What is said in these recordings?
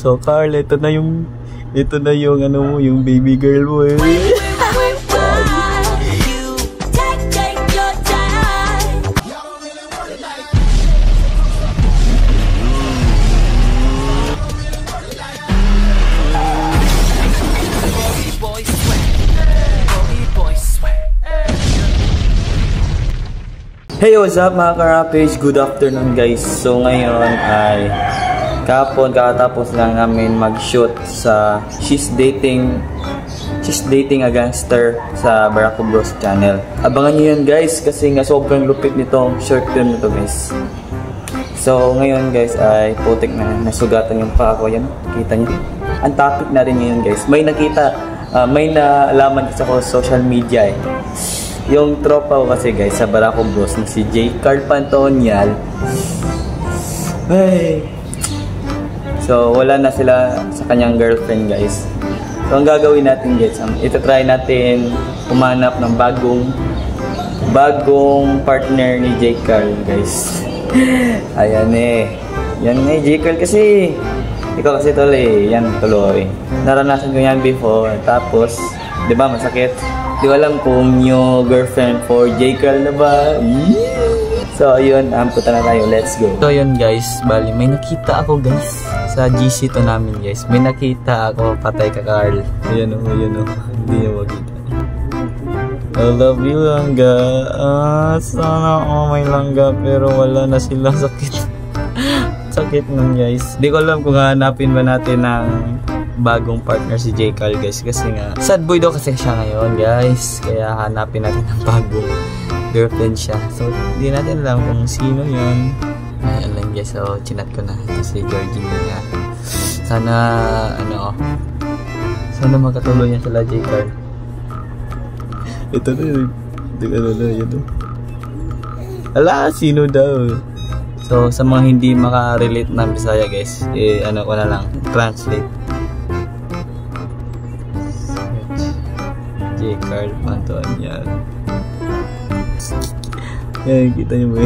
So Carl, ito na yung ano mo, yung baby girl mo eh. Hey, what's up mga ka-Rampage? Good afternoon guys. So ngayon ay kakatapos lang namin mag-shoot sa She's Dating a Gangster sa Barako Bros channel. Abangan nyo yan guys kasi nga sobrang lupit nitong short film nito guys. So ngayon guys ay putik na nasugatan yung paa ko. Yan, kita nyo. Ang topic natin ngayon guys, may naalaman kasi ako sa social media eh. Yung tropa ko kasi guys sa Barako Bros na si J. Carl Pantonial. Ay. So wala na sila sa kanyang girlfriend guys. So ang gagawin natin guys, itatry natin humanap ng bagong partner ni J. Carl guys. Ayan eh. Yan eh J. Carl kasi. Ikaw kasi tol eh. Yan tuloy. Naranasan ko yan before. Tapos, di ba masakit? Di ko alam kung yung girlfriend for J. Carl na ba. So ayun, punta na tayo, let's go. So ayun guys, bali may nakita ako guys sa GC to namin guys. May nakita ako, patay ka Carl. Ayan o, hindi niya makita. I love you langga. Sana may langga pero wala na sila, sakit. Sakit nun guys. Di ko alam kung hanapin ba natin ng bagong partner si J. Carl guys kasi nga sad boy daw kasi siya ngayon guys, kaya hanapin natin ng bagong girlfriend siya. So hindi natin alam kung sino yun. Ayan lang guys, so chinat ko na si Georgina niya. Sana sana magkatuloy niya sila J. Carl. Ito na yun, yun. Ala, sino daw? So sa mga hindi makarelate na Bisaya guys, ko na lang translate. J. Carl Pantonial. Yan, kita nyo ba?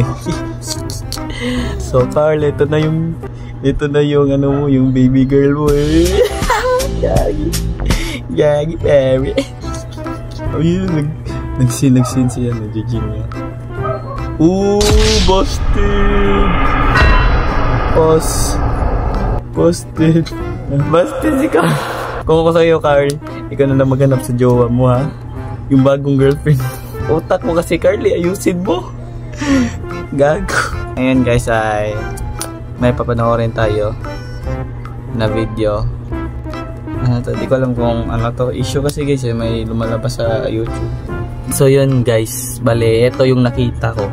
So Carl, ito na yung ano mo, yung baby girl mo eh. Gagi baby. Ayun, nagsin siya na Georgina. Busted si Carl. Kung ako sa'yo Carl, ikaw na lang maghanap sa jowa mo ha. Yung bagong girlfriend. Utak mo kasi Carly, ayusin mo. Gago. Ngayon guys ay may papanoorin tayo na video. Di ko alam kung ano to. Issue kasi guys may lumalabas sa YouTube. So yun guys, bale ito yung nakita ko.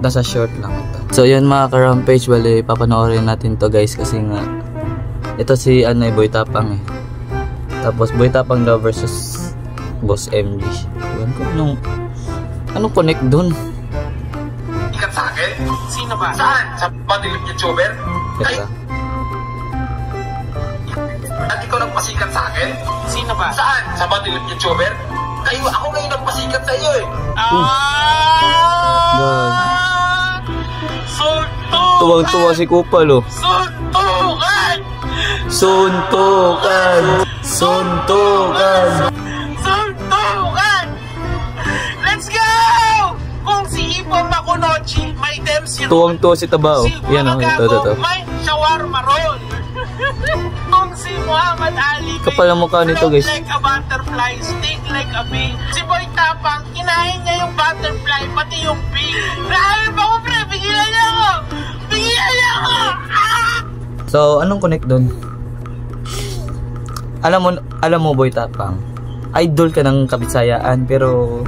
Nasa short lang ito. So yun mga ka-Rampage, bale papanoorin natin to guys kasi nga ito si Boy Tapang eh. Tapos Boy Tapang daw versus Boss MG. Iwan ko anong connect dun? Ikat sa akin? Sino ba? Saan? Sa madilim YouTuber? Ay! At ikaw nagpasikat sa akin? Sino ba? Saan? Sa madilim YouTuber? Kayo, ako ngayon nagpasikat sa iyo eh. Suntukan! Tuwang-tuwa si Kupal oh. Suntukan! Let's go! Kung si Ipo Makunochi may dems yun. Tuwang-tuwa si Tabao. Yan o, ito. May shawarma roll. Kung si Muhammad Ali kapal ang mukha nito guys. Like a butterfly, sting like a bee. Si Boy Tapang, kinain niya yung butterfly, pati yung bee. Grabe pa ko pre, bigilan niya ako! So, anong connect dun? Alam mo Boy Tapang, idol ka ng Kabisayaan pero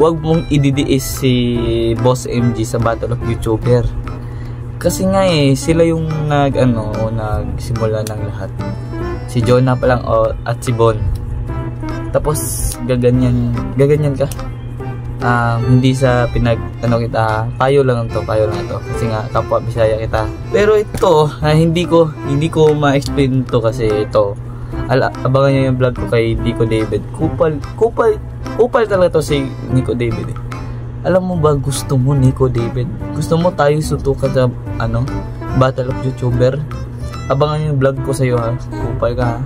wag mong ididiis si Boss MG sa Battle of YouTuber. Kasi nga sila yung nagsimula ng lahat. Si Jonah pa lang at si Bon. Tapos gaganyan ka. Hindi sa kita, payo lang ito kasi nga kapwa Bisaya kita. Pero ito, hindi ko ma-explain to kasi ito. Abangan niyo yung vlog ko kay Nico David. Kupal talaga to si Nico David eh. Alam mo ba gusto mo Nico David? Gusto mo tayo sutukan sa Battle of YouTuber? abangan yung vlog ko sa'yo ha. Kupal ka ha.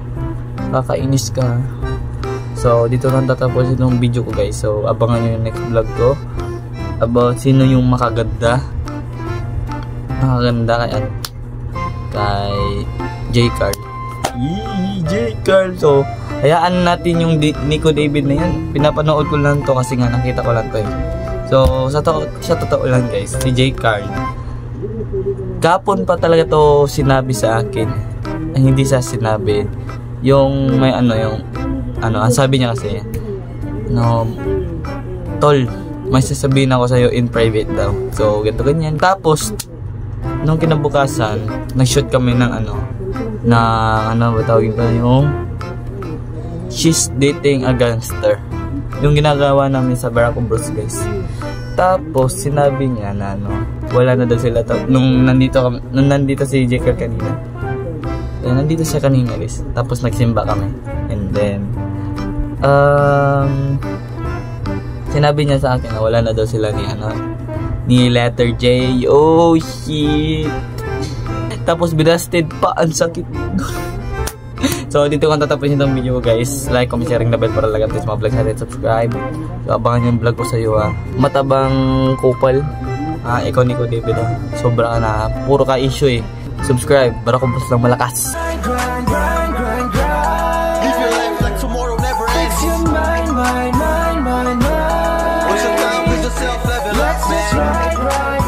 Kakainis ka ha. So, dito lang tatapos itong video ko guys. So, abangan nyo yung next vlog ko. About sino yung makaganda. Makaganda kay J-Carl. J-Carl. So, hayaan natin yung Nico David na yan. Pinapanood ko lang to kasi nga nakita ko lang to eh. So, sa totoo lang guys, si J-Carl. Kapon pa talaga to sinabi sa akin. Hindi sa sinabi. Yung may ang sabi niya kasi, tol, may sasabihin ako sa'yo in private daw. So, ganito ganyan. Tapos, nung kinabukasan, nag-shoot kami ng ba tawagin ko yung She's Dating a Gangster. Yung ginagawa namin sa Barako Bros guys. Tapos, sinabi niya na wala na daw sila. Nung nandito si Jekyll kanina. Nandito siya kanina guys. Tapos, nagsimba kami. And then, sinabi niya sa akin na wala na daw sila ni letter J. Oh shit. Tapos binasted pa, ang sakit. So dito ko tatapos itong video guys. Like, comment, sharing, na bell para lagat sa mga vlog natin, subscribe. So abangan yung vlog ko sa iyo ha. Matabang kupal. Ikaw Nico David ha. Sobra na, puro ka issue eh. Subscribe, para kumpos lang malakas. What's your time with yourself, living life, man?